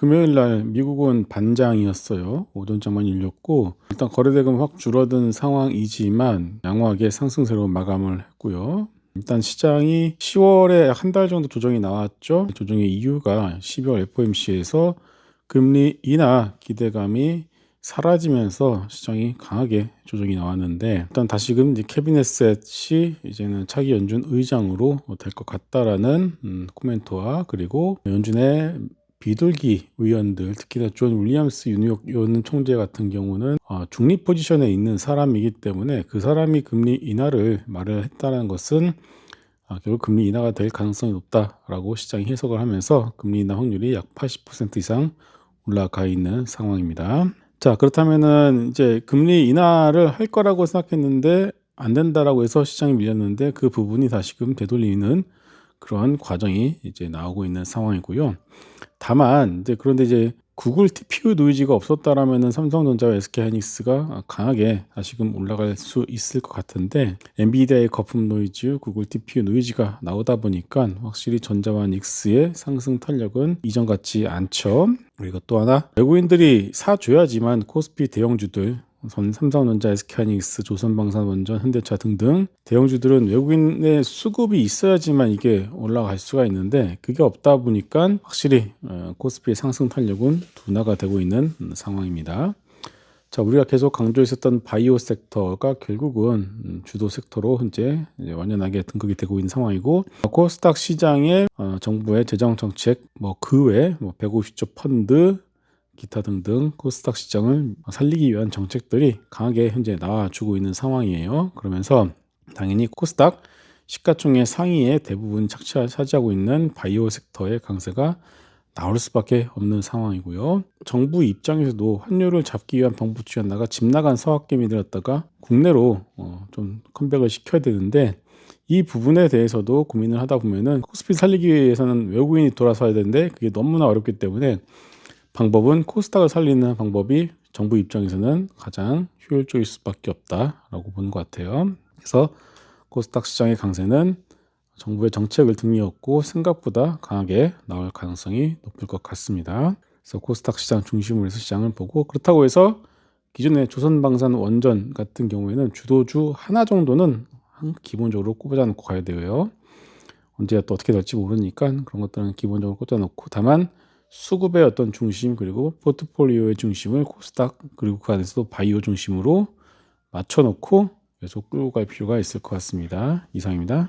금요일 날 미국은 반장이었어요. 오전장만 열렸고 일단 거래대금 확 줄어든 상황이지만 양호하게 상승세로 마감을 했고요. 일단 시장이 10월에 한 달 정도 조정이 나왔죠. 조정의 이유가 12월 FOMC에서 금리 인하 기대감이 사라지면서 시장이 강하게 조정이 나왔는데, 일단 다시금 이제 캐비넷셋이 이제는 차기 연준 의장으로 될 것 같다라는 코멘트와, 그리고 연준의 비둘기 의원들, 특히나 존 윌리엄스 뉴욕 연 총재 같은 경우는 중립 포지션에 있는 사람이기 때문에 그 사람이 금리 인하를 말을 했다는 것은 결국 금리 인하가 될 가능성이 높다라고 시장이 해석을 하면서 금리 인하 확률이 약 80% 이상 올라가 있는 상황입니다. 자, 그렇다면은 이제 금리 인하를 할 거라고 생각했는데 안 된다라고 해서 시장이 밀렸는데, 그 부분이 다시금 되돌리는 그런 과정이 이제 나오고 있는 상황이고요. 다만 그런데 이제 구글 TPU 노이즈가 없었다라면은 삼성전자와 SK하이닉스가 강하게 다시금 올라갈 수 있을 것 같은데, 엔비디아의 거품 노이즈, 구글 TPU 노이즈가 나오다 보니까 확실히 전자와 닉스의 상승 탄력은 이전 같지 않죠. 그리고 또 하나, 외국인들이 사줘야지만 코스피 대형주들, 삼성전자, SK하이닉스, 조선방산원전, 현대차 등등 대형주들은 외국인의 수급이 있어야지만 이게 올라갈 수가 있는데, 그게 없다 보니까 확실히 코스피의 상승 탄력은 둔화가 되고 있는 상황입니다. 자, 우리가 계속 강조했었던 바이오 섹터가 결국은 주도 섹터로 이제 완연하게 등극이 되고 있는 상황이고, 코스닥 시장의 정부의 재정 정책, 그 외 150조 펀드, 기타 등등 코스닥 시장을 살리기 위한 정책들이 강하게 현재 나와주고 있는 상황이에요. 그러면서 당연히 코스닥 시가총액 상위에 대부분 차지하고 있는 바이오 섹터의 강세가 나올 수밖에 없는 상황이고요. 정부 입장에서도 환율을 잡기 위한 방법 중에 하나가 집 나간 서학개미들었다가 국내로 좀 컴백을 시켜야 되는데, 이 부분에 대해서도 고민을 하다 보면은 코스피 살리기 위해서는 외국인이 돌아서야 되는데 그게 너무나 어렵기 때문에 방법은 코스닥을 살리는 방법이 정부 입장에서는 가장 효율적일 수밖에 없다라고 보는 것 같아요. 그래서 코스닥 시장의 강세는 정부의 정책을 등이었고 생각보다 강하게 나올 가능성이 높을 것 같습니다. 그래서 코스닥 시장 중심으로 해서 시장을 보고, 그렇다고 해서 기존의 조선방산 원전 같은 경우에는 주도주 하나 정도는 기본적으로 꼽아놓고 가야 되고요. 언제 또 어떻게 될지 모르니까 그런 것들은 기본적으로 꽂아놓고, 다만 수급의 어떤 중심, 그리고 포트폴리오의 중심을 코스닥, 그리고 그 안에서도 바이오 중심으로 맞춰놓고 계속 끌고 갈 필요가 있을 것 같습니다. 이상입니다.